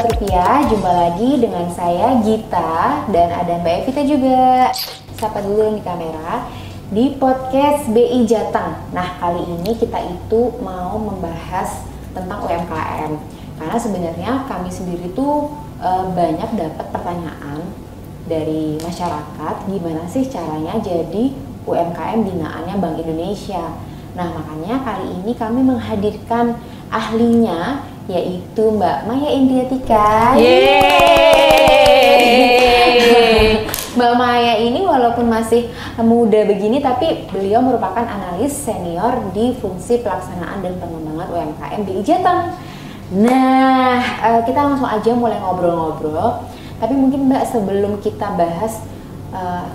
Sobat Rupiah, jumpa lagi dengan saya Gita dan ada Mbak Evita juga. Sapa dulu di kamera di podcast BI Jateng. Nah, kali ini kita itu mau membahas tentang UMKM. Karena sebenarnya kami sendiri tuh banyak dapat pertanyaan dari masyarakat, gimana sih caranya jadi UMKM binaannya Bank Indonesia. Nah, makanya kali ini kami menghadirkan ahlinya, yaitu Mbak Maya Indriatika. Mbak Maya ini walaupun masih muda begini, tapi beliau merupakan analis senior di fungsi pelaksanaan dan pengembangan UMKM BI Jateng. Nah, kita langsung aja mulai ngobrol-ngobrol. Tapi mungkin Mbak, sebelum kita bahas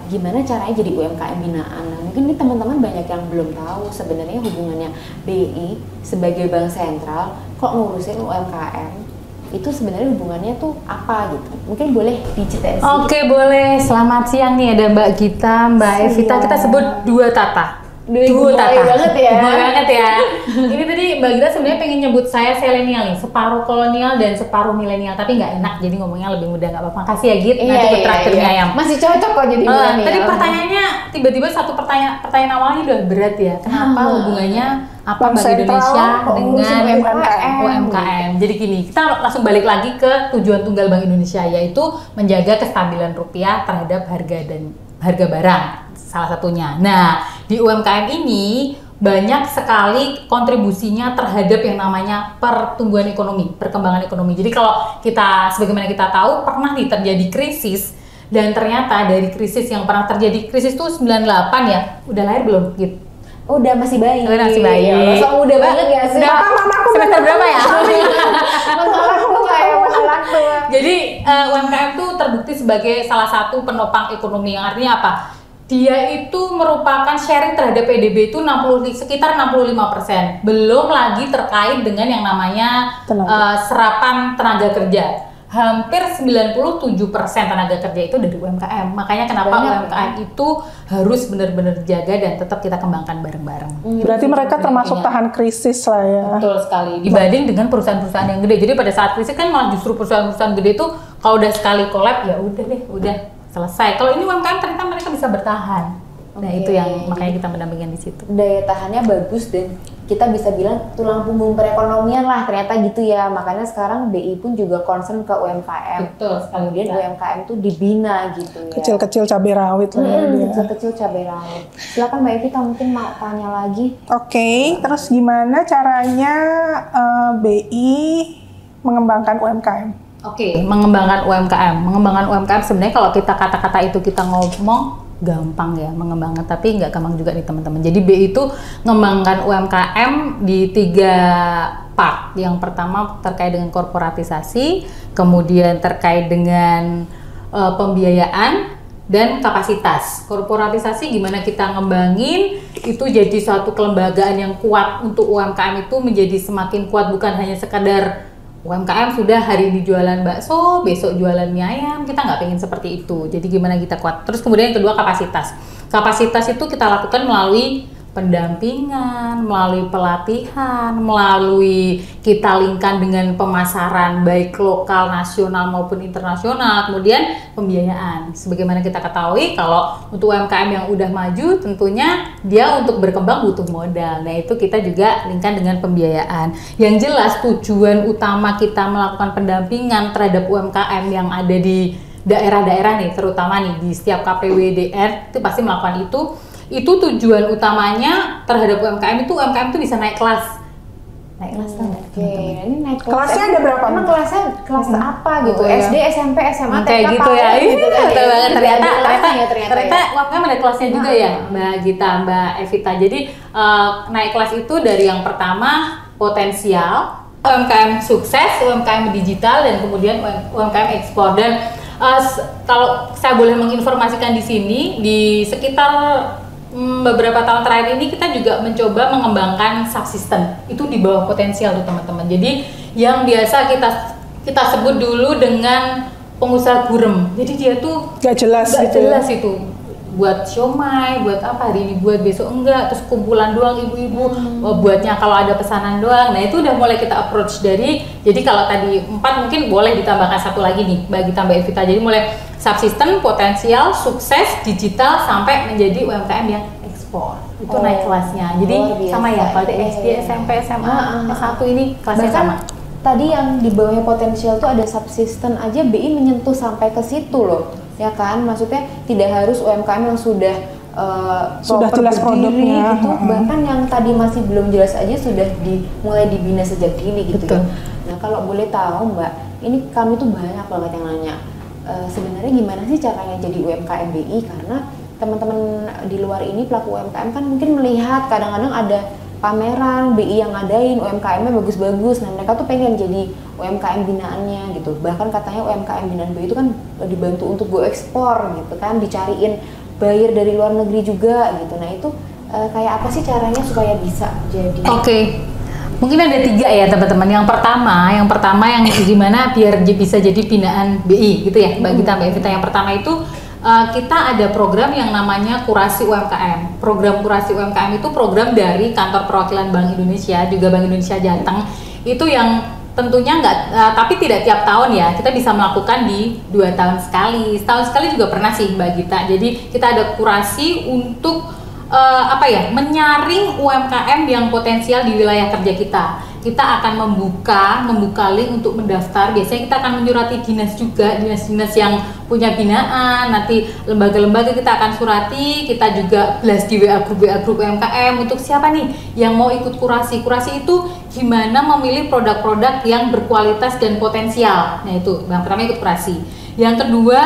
gimana caranya jadi UMKM binaan, nah, mungkin ini teman-teman banyak yang belum tahu sebenarnya hubungannya BI sebagai bank sentral kok ngurusin UMKM, itu sebenarnya hubungannya tuh apa gitu. Mungkin boleh diceritain sedikit. Oke, boleh. Selamat siang nih, ada Mbak Gita, Mbak Evita. Kita sebut dua Tata. Dua Tata banget ya. Banget ya. Ini tadi Mbak Gita sebenarnya pengen nyebut saya selenial nih, separuh kolonial dan separuh milenial, tapi nggak enak, jadi ngomongnya lebih mudah, nggak apa-apa. Makasih ya Git, nanti traktirnya ayam. Masih cocok kok jadi milenial. Tadi pertanyaannya tiba-tiba satu pertanyaan awalnya udah berat ya. Kenapa hubungannya apa Bank Indonesia dengan UMKM? Jadi gini, kita langsung balik lagi ke tujuan tunggal Bank Indonesia, yaitu menjaga kestabilan rupiah terhadap harga barang, salah satunya. Nah, di UMKM ini banyak sekali kontribusinya terhadap yang namanya pertumbuhan ekonomi, perkembangan ekonomi. Jadi kalau kita, sebagaimana kita tahu, pernah nih terjadi krisis, dan ternyata dari krisis yang pernah terjadi, krisis itu 98 ya, udah lahir belum gitu? Udah, masih bayi. Masih bayi. Langsung udah banget ya sih. Mamaku semester berapa ya? Jadi UMKM tuh terbukti sebagai salah satu penopang ekonomi, yang artinya apa? Dia itu merupakan sharing terhadap PDB itu sekitar 65%. Belum lagi terkait dengan yang namanya serapan tenaga kerja. Hampir 97% tenaga kerja itu dari UMKM. Makanya kenapa UMKM itu harus benar-benar jaga dan tetap kita kembangkan bareng-bareng. Berarti mereka termasuk tahan krisis lah ya. Betul sekali. Dibanding dengan perusahaan-perusahaan yang gede. Jadi pada saat krisis kan malah justru perusahaan-perusahaan gede itu kalau udah sekali collab ya udah deh, udah selesai. Kalau ini UMKM ternyata mereka bisa bertahan. Nah, itu yang makanya kita mendampingkan di situ. Daya tahannya bagus dan kita bisa bilang tulang punggung perekonomian lah ternyata gitu ya. Makanya sekarang BI pun juga concern ke UMKM. Betul. Kemudian UMKM tuh dibina gitu ya. Kecil-kecil cabai rawit lah ya. Kecil-kecil cabai rawit. Silakan Mbak Evita, mungkin mau tanya lagi. Oke, terus gimana caranya BI mengembangkan UMKM? Oke, mengembangkan UMKM. Mengembangkan UMKM sebenarnya kalau kita kata-kata itu kita ngomong gampang ya mengembangkan, tapi nggak gampang juga nih teman-teman. Jadi BI itu mengembangkan UMKM di 3 part. Yang pertama terkait dengan korporatisasi, kemudian terkait dengan pembiayaan dan kapasitas. Korporatisasi gimana kita ngembangin itu jadi suatu kelembagaan yang kuat untuk UMKM itu menjadi semakin kuat, bukan hanya sekadar UMKM sudah hari ini jualan bakso, besok jualan mie ayam, kita nggak pengen seperti itu. Jadi gimana kita kuat. Terus kemudian yang kedua kapasitas. Kapasitas itu kita lakukan melalui pendampingan, melalui pelatihan, melalui kita linkkan dengan pemasaran baik lokal, nasional maupun internasional, kemudian pembiayaan. Sebagaimana kita ketahui kalau untuk UMKM yang udah maju tentunya dia untuk berkembang butuh modal. Nah, itu kita juga linkkan dengan pembiayaan. Yang jelas tujuan utama kita melakukan pendampingan terhadap UMKM yang ada di daerah-daerah nih, terutama nih di setiap KPWDR itu pasti melakukan itu tujuan utamanya terhadap UMKM itu bisa naik kelas. Naik kelas kan? Ini naik kelas. Kelasnya ada berapa? Emang kelasnya kelas apa gitu? SD, SMP, SMA, TK, kayak gitu ya. Betul banget. Ternyata UMKM ada kelasnya juga ya, Mbak Gita, Mbak Evita. Jadi naik kelas itu dari yang pertama potensial, UMKM sukses, UMKM digital, dan kemudian UMKM ekspor. Dan kalau saya boleh menginformasikan di sini, di sekitar beberapa tahun terakhir ini kita juga mencoba mengembangkan subsisten itu di bawah potensial tuh teman-teman. Jadi yang biasa kita sebut dulu dengan pengusaha gurem. Jadi dia tuh gak jelas itu. buat siomay, buat apa hari ini buat besok enggak, terus kumpulan doang ibu-ibu buatnya kalau ada pesanan doang. Nah itu udah mulai kita approach dari, jadi kalau tadi 4 mungkin boleh ditambahkan satu lagi nih bagi tambah Evita. Jadi mulai subsisten, potensial, sukses, digital sampai menjadi UMKM yang ekspor. Itu naik kelasnya. Jadi sama ya kalau di SD, SMP, SMA, S1 ini kelasnya sama. Tadi yang di bawahnya potensial tuh ada subsisten aja BI menyentuh sampai ke situ loh, ya kan? Maksudnya tidak harus UMKM yang sudah jelas produknya gitu, bahkan yang tadi masih belum jelas aja sudah mulai dibina sejak dini gitu. Betul. Ya. Nah kalau boleh tahu Mbak, ini kami tuh banyak banget yang nanya sebenarnya gimana sih caranya jadi UMKM BI, karena teman-teman di luar ini pelaku UMKM kan mungkin melihat kadang-kadang ada pameran BI yang ngadain UMKM-nya bagus-bagus, nah mereka tuh pengen jadi UMKM binaannya gitu. Bahkan katanya UMKM binaan BI itu kan dibantu untuk go ekspor gitu kan, dicariin buyer dari luar negeri juga gitu. Nah itu kayak apa sih caranya supaya bisa jadi? Oke. Mungkin ada 3 ya teman-teman. Yang pertama yang gimana biar bisa jadi binaan BI gitu ya, bagi Mbak Evita. Yang pertama itu kita ada program yang namanya Kurasi UMKM. Program Kurasi UMKM itu program dari Kantor Perwakilan Bank Indonesia, juga Bank Indonesia Jateng. Itu yang tentunya tapi tidak tiap tahun ya. Kita bisa melakukan di 2 tahun sekali. Setahun sekali juga pernah sih Mbak Gita. Jadi kita ada kurasi untuk menyaring UMKM yang potensial di wilayah kerja kita. Kita akan membuka link untuk mendaftar. Biasanya kita akan menyurati dinas juga, dinas-dinas yang punya binaan. Nanti lembaga-lembaga kita akan surati. Kita juga blast di WA grup UMKM untuk siapa nih yang mau ikut kurasi. Kurasi itu gimana memilih produk-produk yang berkualitas dan potensial. Nah itu yang pertama, ikut kurasi. Yang kedua,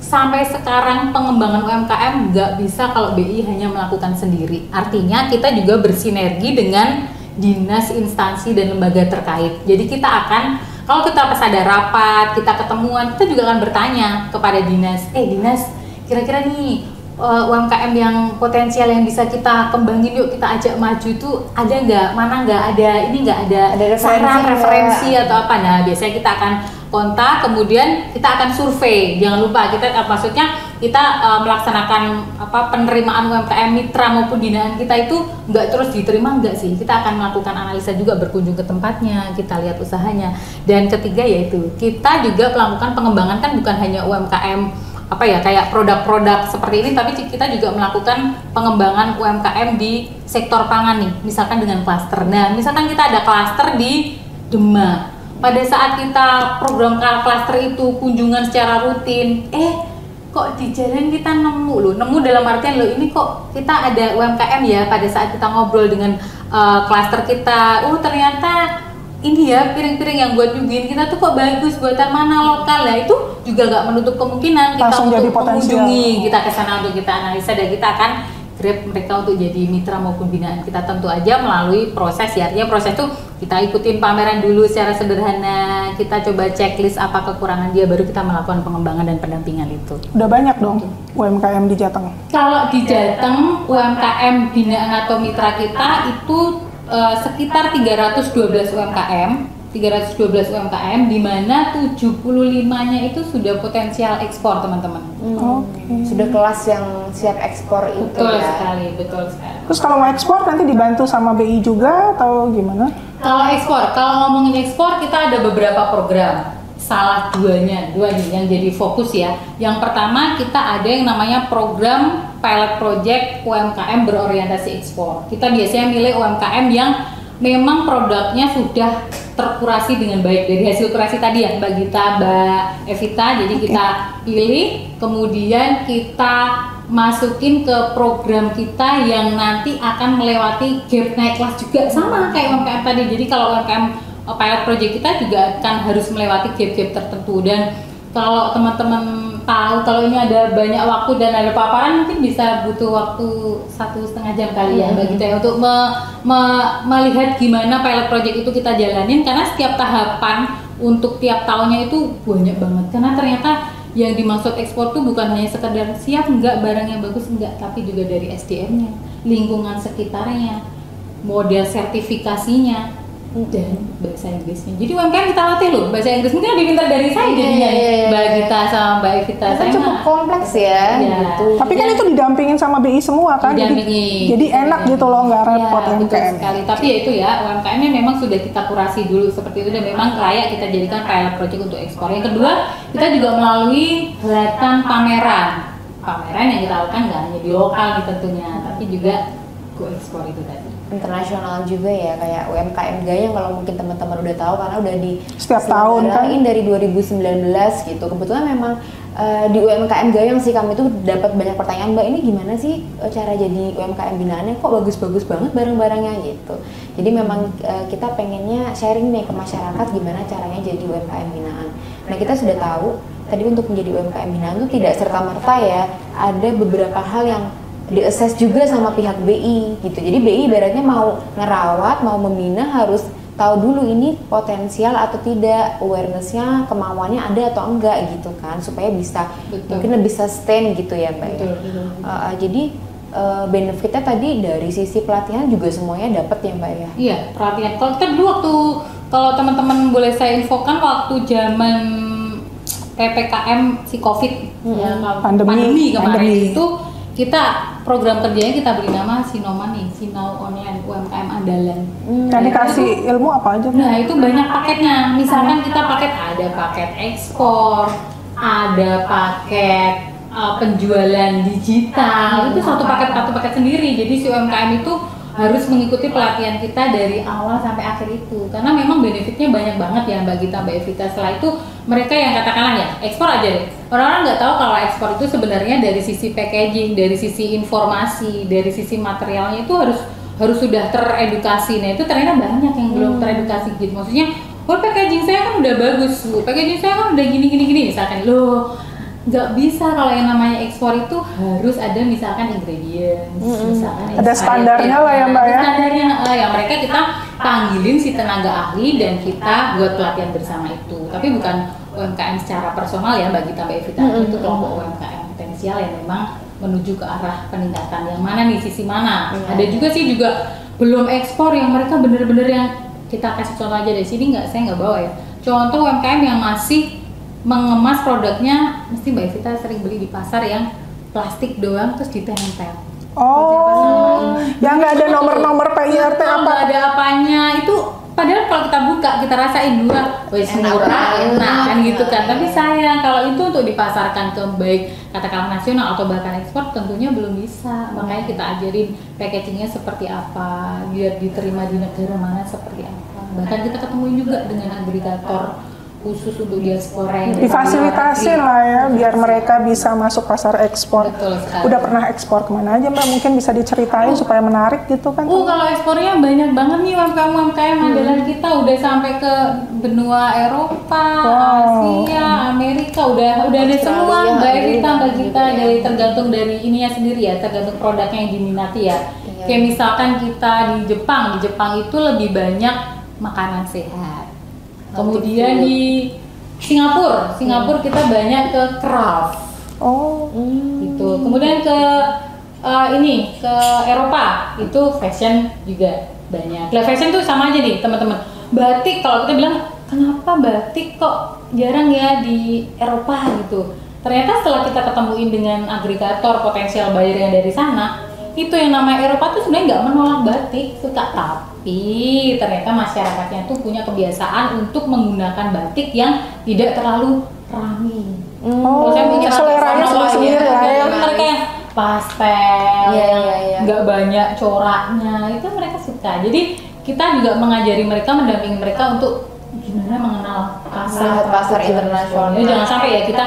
sampai sekarang pengembangan UMKM nggak bisa kalau BI hanya melakukan sendiri. Artinya kita juga bersinergi dengan dinas, instansi, dan lembaga terkait. Jadi kita akan, kalau kita pas ada rapat, kita ketemuan, kita juga akan bertanya kepada dinas, dinas kira-kira nih UMKM yang potensial yang bisa kita kembangin, yuk kita ajak maju itu ada nggak, mana nggak ada, ini nggak ada saran, referensi atau apa. Nah biasanya kita akan kontak, kemudian kita akan survei. Jangan lupa kita melaksanakan penerimaan UMKM mitra maupun binaan kita itu nggak terus diterima, nggak sih. Kita akan melakukan analisa juga, berkunjung ke tempatnya, kita lihat usahanya. Dan ketiga yaitu kita juga melakukan pengembangan, kan bukan hanya UMKM kayak produk-produk seperti ini, tapi kita juga melakukan pengembangan UMKM di sektor pangan nih, misalkan dengan klaster. Nah, misalkan kita ada klaster di Demak. Pada saat kita program klaster itu kunjungan secara rutin, kok di jalan kita nemu dalam artian ini kok kita ada UMKM ya. Pada saat kita ngobrol dengan klaster kita, ternyata ini ya piring-piring yang buat nyuguhin kita tuh kok bagus, buatan mana lokal ya. Itu juga nggak menutup kemungkinan kita langsung untuk jadi potensial. mengunjungi, kita ke sana untuk kita analisa, dan kita akan grab mereka untuk jadi mitra maupun binaan kita, tentu aja melalui proses ya. Artinya proses itu kita ikutin pameran dulu secara sederhana, kita coba checklist apa kekurangan dia, baru kita melakukan pengembangan dan pendampingan itu. Udah banyak dong UMKM di Jateng. Kalau di Jateng UMKM binaan atau mitra kita itu sekitar 312 UMKM, di mana 75-nya itu sudah potensial ekspor, teman-teman. Sudah kelas yang siap ekspor itu. Betul ya. sekali, betul sekali. Terus kalau mau ekspor nanti dibantu sama BI juga atau gimana? Kalau ngomongin ekspor, kita ada beberapa program. Salah dua nih yang jadi fokus ya. Yang pertama, kita ada yang namanya program pilot project UMKM berorientasi ekspor. Kita biasanya milih UMKM yang memang produknya sudah terkurasi dengan baik dari hasil kurasi tadi ya Mbak Gita, Mbak Evita. Jadi kita pilih, kemudian kita masukin ke program kita yang nanti akan melewati gap naik kelas juga, sama kayak UMKM tadi. Jadi kalau UMKM pilot project kita juga akan harus melewati gap-gap tertentu. Dan kalau teman-teman tahu kalau ini ada banyak waktu dan ada paparan, mungkin bisa butuh waktu 1,5 jam kali ya Mbak Gita ya, untuk melihat gimana pilot project itu kita jalanin, karena setiap tahapan untuk tiap tahunnya itu banyak banget. Karena ternyata yang dimaksud ekspor tuh bukan hanya sekedar siap enggak barang yang bagus enggak, tapi juga dari SDM-nya, lingkungan sekitarnya, model sertifikasinya, dan bahasa Inggrisnya. Jadi UMKM kita latih loh bahasa Inggris, mungkin lebih pintar dari saya jadinya. Mbak Gita sama Mbak Evita Itu saya cukup kompleks ya, gitu. Tapi kan itu didampingin sama BI semua kan, jadi enak gitu loh, nggak repot ya, betul UMKM. sekali. Tapi ya itu ya, UMKM-nya memang sudah kita kurasi dulu seperti itu dan memang layak kita jadikan pilot project untuk ekspor. Yang kedua, kita juga melalui kelihatan pameran yang kita lakukan nggak hanya di lokal nih tentunya, tapi juga go ekspor itu tadi. Internasional juga ya, kayak UMKM Gayeng kalau mungkin teman-teman udah tahu karena udah di Setiap tahun kan dari 2019 gitu. Kebetulan memang di UMKM Gayeng sih kami tuh dapat banyak pertanyaan, Mbak ini gimana sih cara jadi UMKM binaannya, kok bagus-bagus banget barang-barangnya gitu. Jadi memang kita pengennya sharing nih ke masyarakat gimana caranya jadi UMKM binaan. Nah kita sudah tahu tadi untuk menjadi UMKM binaan tuh tidak serta-merta ya, ada beberapa hal yang di-assess juga sama pihak BI gitu. Jadi BI ibaratnya mau ngerawat, mau membina harus tahu dulu ini potensial atau tidak, awareness-nya, kemauannya ada atau enggak gitu kan, supaya bisa mungkin lebih sustain gitu ya Mbak ya. Jadi benefitnya tadi dari sisi pelatihan juga semuanya dapat ya Mbak ya? Iya, pelatihan. Kalau kita dulu kalau teman-teman boleh saya infokan waktu zaman PPKM si COVID ya, pandemi kemarin itu kita program kerjanya kita beri nama Sinoman nih, Sinau Online UMKM Andalan. Yang dikasih ilmu apa aja? Nah itu banyak paketnya. Misalkan kita ada paket ekspor, ada paket penjualan digital. Itu satu paket sendiri. Jadi si UMKM itu harus mengikuti pelatihan kita dari awal sampai akhir itu, karena memang benefitnya banyak banget ya Mbak Gita, Mbak Evita. Setelah itu mereka yang katakanlah ya ekspor aja deh, orang-orang nggak tahu kalau ekspor itu sebenarnya dari sisi packaging, dari sisi informasi, dari sisi materialnya itu harus sudah teredukasi. Nah itu ternyata banyak yang belum teredukasi gitu, maksudnya packaging saya kan udah bagus, packaging saya kan udah gini misalkan loh. Nggak bisa, kalau yang namanya ekspor itu harus ada misalkan ingredients, misalkan ada standarnya lah ya Mbak ya. Standarnya yang mereka kita panggilin si tenaga ahli dan kita buat pelatihan bersama itu. Tapi bukan UMKM secara personal ya Mbak Gita, Mbak Evita, itu kelompok UMKM potensial yang memang menuju ke arah peningkatan. Yang mana nih, sisi mana? Ada juga sih belum ekspor yang mereka bener-bener yang kita kasih contoh aja dari sini, saya nggak bawa ya. Contoh UMKM yang masih mengemas produknya, mesti Mbak Evita sering beli di pasar yang plastik doang terus ditempel. Oh, yang nggak ada nomor-nomor PIRT apa? Nggak ada apanya itu. Padahal kalau kita buka, kita rasain dulu, wes murah, enak kan gitu kan. Tapi sayang kalau itu untuk dipasarkan ke baik katakanlah nasional atau bahkan ekspor tentunya belum bisa. Makanya kita ajarin packagingnya seperti apa, biar diterima di negara mana seperti apa. Bahkan kita ketemuin juga dengan agregator khusus untuk diaspora yang difasilitasi lah ya biar mereka bisa masuk pasar ekspor. Udah pernah ekspor kemana aja Mbak? Mungkin bisa diceritain supaya menarik gitu kan? Kalau ekspornya banyak banget nih UMKM andalan kita, udah sampai ke benua Eropa, Asia, Amerika, udah ada semua Mbak Evita, dari tergantung dari ininya sendiri ya, tergantung produknya yang diminati ya. Kayak misalkan kita di Jepang itu lebih banyak makanan sehat. Kemudian di Singapura kita banyak ke craft. Gitu. Kemudian ke ke Eropa itu fashion juga banyak. Nah, fashion tuh sama aja nih teman-teman. Batik, kalau kita bilang kenapa batik kok jarang ya di Eropa gitu. Ternyata setelah kita ketemuin dengan agregator potensial buyer yang dari sana, itu yang nama Eropa tuh sebenarnya nggak menolak batik, suka, tapi ternyata masyarakatnya tuh punya kebiasaan untuk menggunakan batik yang tidak terlalu rapi. Seleranya sendiri lah ya. Mereka yang pastel, nggak banyak coraknya, itu mereka suka. Jadi kita juga mengajari mereka, mendampingi mereka untuk gimana mengenal pasar internasional. Jadi jangan sampai ya kita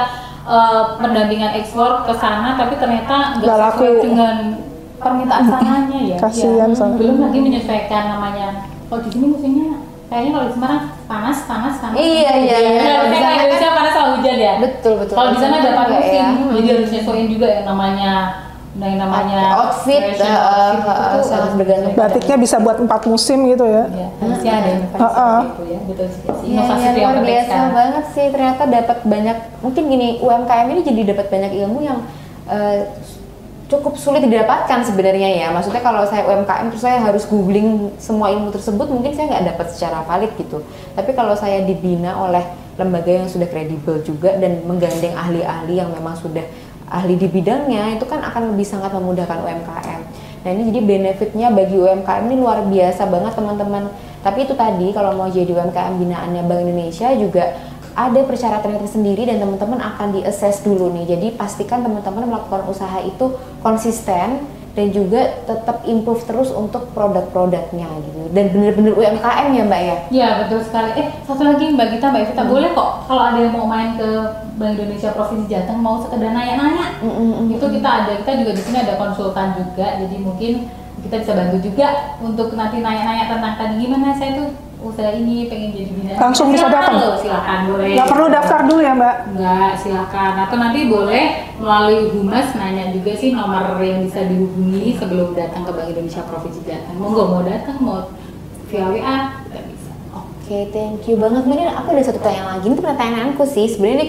pendampingan ekspor ke sana, tapi ternyata nggak sesuai dengan permintaan sananya ya. Kasihan soalnya. Belum lagi menyesuaikan namanya. Kalau di sini musimnya kayaknya kalau di Semarang panas. Iya. Kalau di Indonesia panas sama hujan ya. Betul. Kalau di sana ada 4 musim, jadi harus nyesuaiin juga yang namanya outfit itu sangat bergantung. Batiknya bisa buat 4 musim gitu ya. Iya, harusnya ada inovasi itu ya. Betul sih. Inovasi yang luar biasa banget sih, ternyata dapat banyak. Mungkin gini, UMKM ini jadi dapat banyak ilmu yang cukup sulit didapatkan sebenarnya ya. Maksudnya kalau saya UMKM terus saya harus googling semua ilmu tersebut, mungkin saya nggak dapat secara valid gitu. Tapi kalau saya dibina oleh lembaga yang sudah kredibel juga dan menggandeng ahli-ahli yang memang sudah ahli di bidangnya, itu kan akan lebih sangat memudahkan UMKM. Nah ini jadi benefitnya bagi UMKM ini luar biasa banget teman-teman. Tapi itu tadi kalau mau jadi UMKM binaannya Bank Indonesia juga ada persyaratan tersendiri dan teman-teman akan di-assess dulu nih. Jadi pastikan teman-teman melakukan usaha itu konsisten dan juga tetap improve terus untuk produk-produknya gitu. Dan benar-benar UMKM ya Mbak ya? Iya betul sekali. Satu lagi Mbak Gita, boleh kok kalau ada yang mau main ke Bank Indonesia Provinsi Jateng mau sekedar nanya-nanya, itu kita juga di sini ada konsultan juga. Jadi mungkin kita bisa bantu juga untuk nanti nanya-nanya tentang tadi gimana saya tuh usaha ini pengen jadi bina. Langsung bisa datang? Silakan boleh. Nggak perlu daftar dulu ya Mbak? Nggak, silakan. Atau nanti boleh melalui Humas nanya juga sih nomor yang bisa dihubungi sebelum datang ke Bank Indonesia Provinsi Jateng. Mau datang, mau via WA, kita bisa. Oke, thank you banget. Kemudian aku ada satu pertanyaan lagi. Ini pertanyaanku sih, sebenarnya ini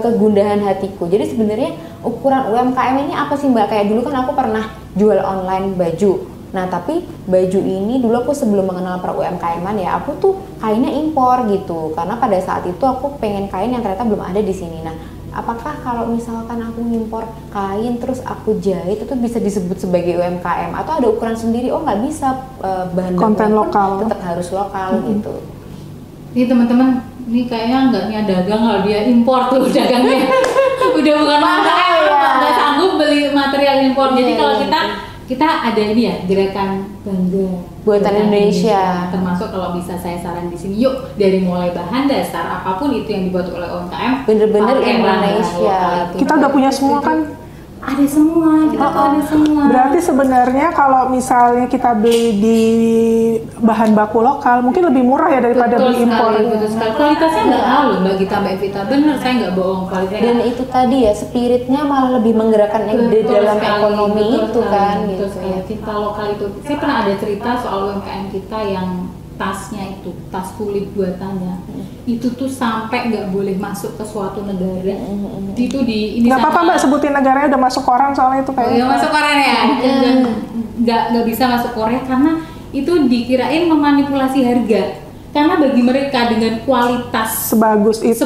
kegundahan hatiku. Jadi sebenarnya ukuran UMKM ini apa sih Mbak? Kayak dulu kan aku pernah jual online baju. Nah tapi baju ini dulu aku sebelum mengenal per UMKM-an ya, aku tuh kainnya impor gitu. Karena pada saat itu aku pengen kain yang ternyata belum ada di sini. Nah apakah kalau misalkan aku ngimpor kain terus aku jahit itu bisa disebut sebagai UMKM? Atau ada ukuran sendiri? Oh nggak bisa, bahan konten lokal tetap harus lokal gitu. Ini teman-teman, ini kayaknya nggak niat dagang kalau dia impor tuh dagangnya. Udah bukan UMKM, nggak sanggup beli material impor. Jadi kalau kita ada ini ya, gerakan bangga buatan Indonesia. Termasuk kalau bisa saya saran di sini, yuk dari mulai bahan dasar apapun itu yang dibuat oleh UMKM, bener-bener pakai Indonesia. Kita udah punya semua kan? Ada semua, kita tuh ada semua. Berarti sebenarnya kalau misalnya kita beli di bahan baku lokal mungkin lebih murah ya daripada beli impor. Betul sekali. Kualitasnya nggak tahu loh Mbak Gita, Mbak Evita, bener saya nggak bohong kualitasnya. Dan itu tadi ya spiritnya malah lebih menggerakkan di dalam ekonomi itu kan. Betul Gitu. sekali. Cinta lokal itu. Saya pernah ada cerita soal UMKM kita yang tasnya itu, tas kulit buatannya, itu tuh sampai nggak boleh masuk ke suatu negara. Itu di ini nggak apa-apa Mbak sebutin negaranya, udah masuk koran soalnya itu Oh ya masuk Korea ya, nggak bisa masuk Korea karena itu dikirain memanipulasi harga. Karena bagi mereka dengan kualitas sebagus itu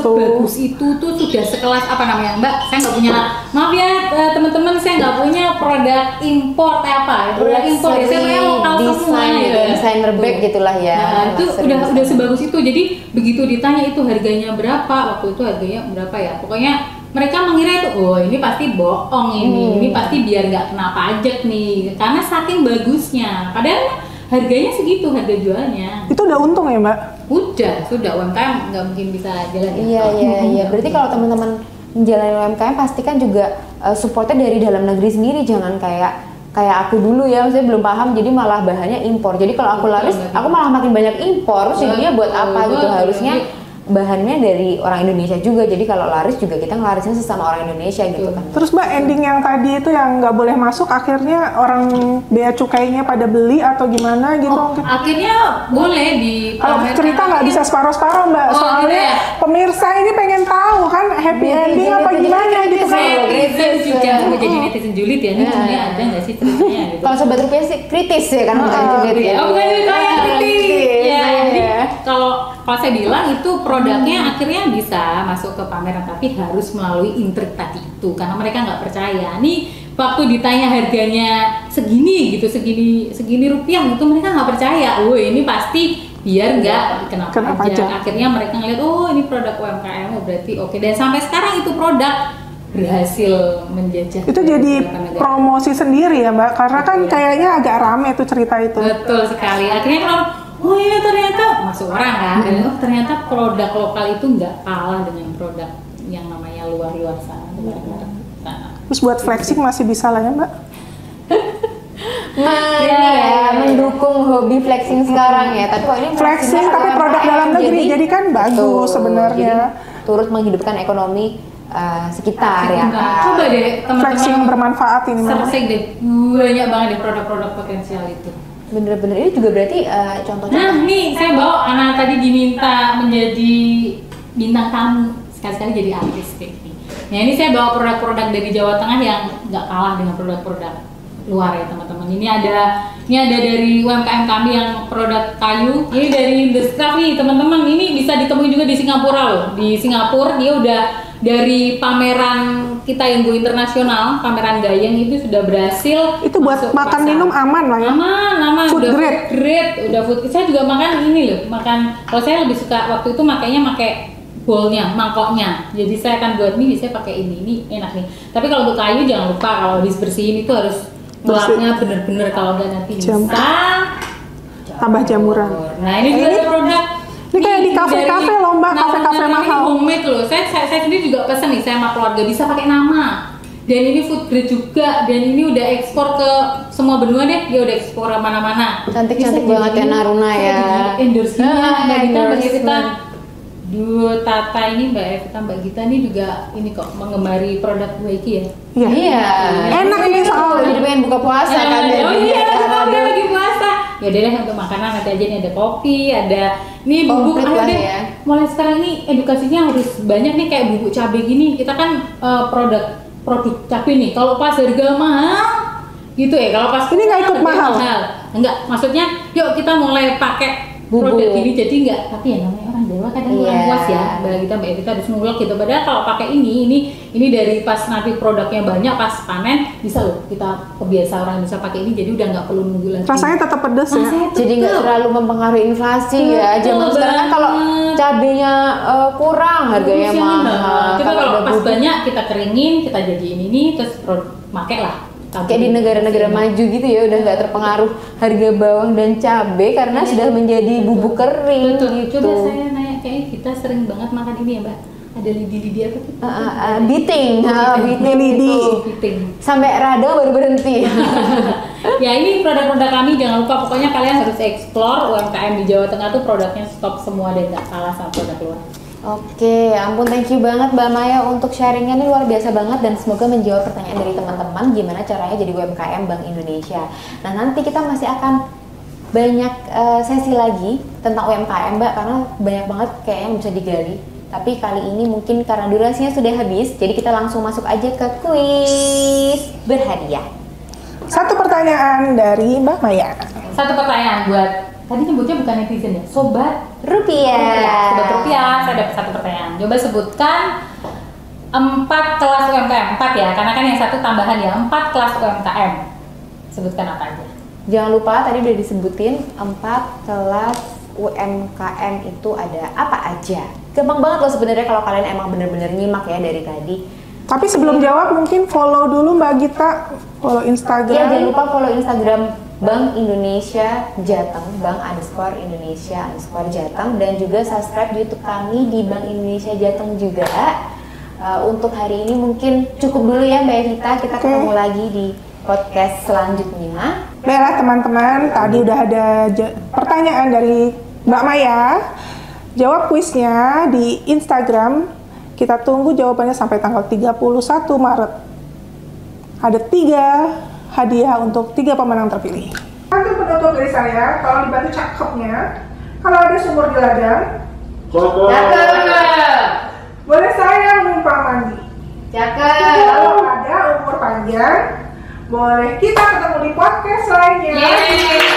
tuh sudah sekelas apa namanya Mbak? Saya nggak punya, maaf ya teman-teman, saya nggak punya produk impor produk impor ya, saya punya lokal semua ya. Desainer bag gitulah ya. Nah, itu udah sebagus itu. Jadi begitu ditanya itu harganya berapa, waktu itu harganya berapa ya? Pokoknya mereka mengira itu, oh ini pasti bohong ini pasti biar nggak kena pajak nih, karena saking bagusnya. Padahal harganya segitu, harga jualnya. Itu udah untung ya Mbak? Sudah UMKM nggak mungkin bisa jalan. Iya. Berarti kalau teman-teman menjalani UMKM pastikan juga supportnya dari dalam negeri sendiri, jangan kayak aku dulu ya, saya belum paham jadi malah bahannya impor. Jadi kalau aku laris, aku malah makin banyak impor. Terus jadinya buat apa gitu? Harusnya bahannya dari orang Indonesia juga, jadi kalau laris juga kita ngelarisnya sesama orang Indonesia gitu kan. Terus Mbak ending yang tadi itu yang nggak boleh masuk, akhirnya orang bea cukainya pada beli atau gimana gitu? Akhirnya boleh di kalau cerita nggak bisa separuh-separuh Mbak, soalnya gitu ya? Pemirsa ini pengen tahu kan happy ending apa gimana gitu kan. Netizen juga, jadi netizen julid ya, ini sebenarnya ada nggak sih ceritanya gitu. Kalau sobat rupiah sih kritis ya kan, bukan julid ya. Bukan julid, kritis. Ya, jadi kalau saya bilang itu produknya akhirnya bisa masuk ke pameran, tapi harus melalui intrik tadi itu, karena mereka nggak percaya. Nih waktu ditanya harganya segini gitu, segini rupiah gitu, mereka nggak percaya. Oh ini pasti biar nggak kena pajak. Akhirnya mereka ngeliat, oh ini produk UMKM, oh berarti oke. Dan sampai sekarang itu produk berhasil menjajah. Itu jadi promosi sendiri ya Mbak, karena kan kayaknya agak rame tuh cerita itu. Betul sekali. Akhirnya kalau oh iya ternyata masuk orang kan, dan ternyata produk lokal itu nggak kalah dengan produk yang namanya luar sana. Terus buat flexing masih bisa lah ya Mbak? Mendukung hobi flexing sekarang ya. Tapi kalau ini flexing tapi produk dalam negeri, jadi kan bagus sebenarnya. Turut menghidupkan ekonomi sekitar ya kan. Coba deh teman-teman flexing yang bermanfaat ini. Searching deh, banyak banget deh produk-produk potensial itu. Bener-bener ini juga berarti contohnya. Nah nih saya bawa anak tadi diminta menjadi bintang tamu, sekali-sekali jadi artis kayak gini. Nah ini saya bawa produk-produk dari Jawa Tengah yang nggak kalah dengan produk-produk luar ya teman-teman. Ini ada dari UMKM kami yang produk kayu. Ini dari Industraf nih teman-teman. Ini bisa ditemui juga di Singapura loh. Di Singapura dia udah dari pameran kita yang go internasional, pameran Gayeng itu sudah berhasil. Itu buat makan minum aman lah ya. Aman. Food udah grade. Food grade, udah food. Saya juga makan ini loh, kalau saya lebih suka waktu itu makanya pakai bowlnya, mangkoknya. Jadi saya akan buat mie, saya pakai ini enak nih. Tapi kalau untuk kayu jangan lupa kalau dibersihin itu harus gelapnya bener-bener, kalau nggak nanti bisa tambah jamuran. Nah ini juga ada produk. Ini kayak di kafe-kafe loh Mbak, kafe-kafe mahal. Ini homemade loh. Saya sendiri juga pesen nih, saya sama keluarga bisa pakai nama. Dan ini food grade juga, dan ini udah ekspor ke semua benua deh, dia udah ekspor kemana-mana. Cantik-cantik banget ya Naruna ya. Endorse-nya Mbak Gita. Duo Tata ini Mbak Gita ini juga ini kok mengemari produk Waiki ya. Iya. Enak ini soalnya. Jadi pengen buka puasa kan. Oh iya, kita lagi puasa. Ya udah deh untuk makanan nanti aja nih ada kopi, ada nih bubuk. Ayo deh. Ya. Mulai sekarang ini edukasinya harus banyak nih kayak bubuk cabai gini. Kita kan produk cabai nih. Kalau pas harga mahal gitu ya. Kalau pas ini nggak ikut mahal. Enggak, maksudnya yuk kita mulai pakai produk ini jadi enggak, tapi ya namanya orang Jawa kadang kurang puas ya. Mbak kita harus nulok gitu. Padahal kalau pakai ini dari pas nanti produknya banyak pas panen bisa loh kita kebiasa orang bisa pakai ini, jadi udah nggak perlu nunggu lagi. Rasanya tetap pedas ya. Jadi nggak terlalu mempengaruhi inflasi ya. Zaman sekarang kan kalau cabenya kurang harganya mahal. Kita kalau pas banyak kita keringin, kita jadiin ini terus pakai lah. Kayak di negara-negara maju gitu ya, udah nggak terpengaruh harga bawang dan cabai karena sudah menjadi bubuk kering. Betul. Gitu. Coba saya nanya, kayak kita sering banget makan ini ya Mbak, ada lidi-lidi apa tuh? Biting Biting. Sampai radang baru berhenti. Ya ini produk-produk kami, jangan lupa pokoknya kalian harus explore UMKM di Jawa Tengah tuh produknya stop semua dan nggak kalah sama produk luar. Oke, ampun thank you banget Mbak Maya untuk sharingnya nih luar biasa banget dan semoga menjawab pertanyaan dari teman-teman gimana caranya jadi UMKM Bank Indonesia. Nah nanti kita masih akan banyak sesi lagi tentang UMKM Mbak karena banyak banget kayaknya yang bisa digali. Tapi kali ini mungkin karena durasinya sudah habis, jadi kita langsung masuk aja ke kuis berhadiah. Satu pertanyaan dari Mbak Maya. Satu pertanyaan buat tadi nyebutnya bukan netizen ya, Sobat Rupiah. Sobat Rupiah, saya dapat satu pertanyaan. Coba sebutkan 4 kelas UMKM, 4 ya, karena kan yang satu tambahan ya, 4 kelas UMKM. Sebutkan apa aja? Jangan lupa tadi udah disebutin 4 kelas UMKM itu ada apa aja. Gampang banget loh sebenarnya kalau kalian emang bener-bener nyimak ya dari tadi. Tapi sebelum jawab mungkin follow dulu Mbak Gita, follow Instagram. Iya, jangan lupa follow Instagram Bank Indonesia Jateng, Bank_Indonesia_Jateng, dan juga subscribe YouTube kami di Bank Indonesia Jateng juga. Untuk hari ini mungkin cukup dulu ya Mbak Evita, kita ketemu lagi di podcast selanjutnya. Baiklah teman-teman, tadi udah ada pertanyaan dari Mbak Maya. Jawab kuisnya di Instagram. Kita tunggu jawabannya sampai tanggal 31 Maret. Ada 3 hadiah untuk 3 pemenang terpilih. Satu penutup dari saya, kalau dibantu cakepnya, kalau ada sumur di ladang, Cakep. boleh saya menumpang mandi. Cakep. Kalau ada umur panjang, boleh kita ketemu di podcast lainnya. Yeay.